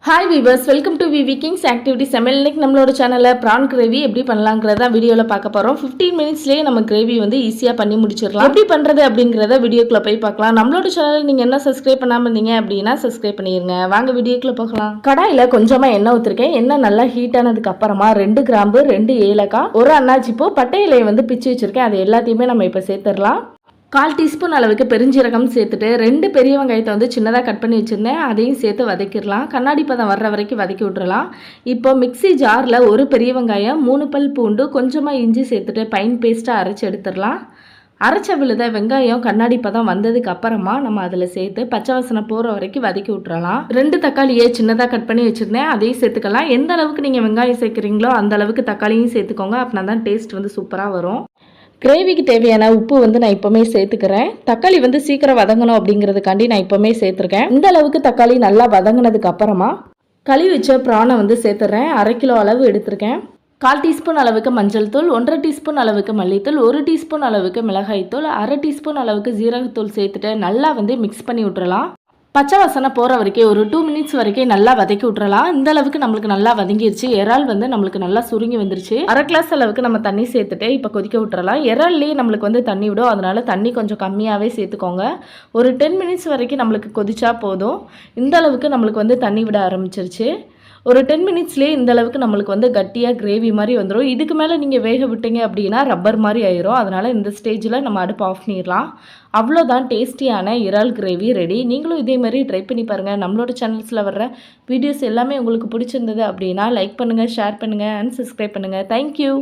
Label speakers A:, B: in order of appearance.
A: Hi viewers, welcome to vvkingsactivitysamayal. இன்னைக்கு நம்மளோட சேனல்ல prawn gravy எப்படி பண்ணலாம்ங்கறத வீடியோல பார்க்க போறோம். 15 minutesலயே நம்ம gravy வந்து ஈஸியா பண்ணி முடிச்சிரலாம். எப்படி பண்றது அப்படிங்கறத வீடியோக்குள்ள போய் பார்க்கலாம். நம்மளோட சேனலை நீங்க என்ன subscribe பண்ணாம இருந்தீங்க அப்படினா subscribe பண்ணிருங்க. வாங்க வீடியோக்குள்ள போகலாம். கடாயில கொஞ்சமா எண்ணெய் ஊத்திருக்கேன். எண்ணெய் நல்லா ஹீட் ஆனதுக்கு அப்புறமா 2 கிராம்பு, 2 ஏலக்காய், ஒரு அன்னாச்சி பூ, பட்டை இலையை வந்து பிச்சு வச்சிருக்கேன். அது எல்லாத்தையுமே நம்ம இப்ப சேர்த்துறலாம். 1/4 டீஸ்பூன் அளவுக்கு பெருஞ்சீரகம் சேர்த்துட்டு 2 பெரிய வெங்காயத்தை வந்து சின்னதாக கட் பண்ணி வச்சுருந்தேன். அதையும் சேர்த்து வதக்கிடலாம். கண்ணாடி பதம் வர்ற வரைக்கும் வதக்கி விட்டுறலாம். இப்போ மிக்ஸி ஜாரில் ஒரு பெரிய வெங்காயம், 3 பல் பூண்டு, கொஞ்சமாக இஞ்சி சேர்த்துட்டு பைன் பேஸ்ட்டாக அரைச்சி எடுத்துடலாம். அரைச்ச விழுத வெங்காயம் கண்ணாடி பதம் வந்ததுக்கு அப்புறமா நம்ம அதில் சேர்த்து பச்சை வாசனை போகிற வரைக்கும் வதக்கி விட்டுறலாம். 2 தக்காளியை சின்னதாக கட் பண்ணி வச்சுருந்தேன். அதையும் சேர்த்துக்கலாம். எந்த அளவுக்கு நீங்கள் வெங்காயம் சேர்க்குறீங்களோ அந்த அளவுக்கு தக்காளியும் சேர்த்துக்கோங்க. அப்படின்னா தான் டேஸ்ட் வந்து சூப்பராக வரும். கிரேவிக்கு தேவையான உப்பு வந்து நான் இப்போவுமே சேர்த்துக்கிறேன். தக்காளி வந்து சீக்கிரம் வதங்கணும் அப்படிங்கிறதுக்காண்டி நான் இப்போவுமே சேர்த்துருக்கேன். இந்த அளவுக்கு தக்காளி நல்லா வதங்கினதுக்கு அப்புறமா கழுவி வச்ச ப்ரானை வந்து சேர்த்துறேன். 1/2 கிலோ அளவு எடுத்திருக்கேன். 1/4 டீஸ்பூன் அளவுக்கு மஞ்சள் தூள், 1/2 டீஸ்பூன் அளவுக்கு மல்லித்தூள், 1 டீஸ்பூன் அளவுக்கு மிளகாய் தூள், 1/2 டீஸ்பூன் அளவுக்கு ஜீரகத்தூள் சேர்த்துட்டு நல்லா வந்து மிக்ஸ் பண்ணி விட்டுறலாம். பச்சை வாசனை போகிற வரைக்கும் ஒரு 2 மினிட்ஸ் வரைக்கும் நல்லா வதக்கி விட்டுறலாம். இந்த அளவுக்கு நம்மளுக்கு நல்லா வதங்கிருச்சு. இறால் வந்து நம்மளுக்கு நல்லா சுருங்கி வந்துருச்சு. 1/2 கிளாஸ் அளவுக்கு நம்ம தண்ணி சேர்த்துட்டு இப்போ கொதிக்க விட்டுறலாம். இறால்லேயே நம்மளுக்கு வந்து தண்ணி விடும். அதனால தண்ணி கொஞ்சம் கம்மியாகவே சேர்த்துக்கோங்க. ஒரு 10 மினிட்ஸ் வரைக்கும் நம்மளுக்கு கொதிச்சா போதும். இந்த அளவுக்கு நம்மளுக்கு வந்து தண்ணி விட ஆரம்பிச்சிருச்சு. ஒரு 10 மினிட்ஸ்லேயே இந்த அளவுக்கு நம்மளுக்கு வந்து கட்டியாக கிரேவி மாதிரி வந்துடும். இதுக்கு மேலே நீங்கள் வேக விட்டீங்க அப்படின்னா ரப்பர் மாதிரி ஆயிரும். அதனால் இந்த ஸ்டேஜில் நம்ம அடுப்பு ஆஃப் பண்ணிடலாம். அவ்வளோதான், டேஸ்டியான இறால் கிரேவி ரெடி. நீங்களும் இதே மாதிரி ட்ரை பண்ணி பாருங்கள். நம்மளோட சேனல்ஸில் வர்ற வீடியோஸ் எல்லாமே உங்களுக்கு பிடிச்சிருந்தது அப்படின்னா லைக் பண்ணுங்கள், ஷேர் பண்ணுங்கள் அண்ட் சப்ஸ்கிரைப் பண்ணுங்கள். தேங்க்யூ.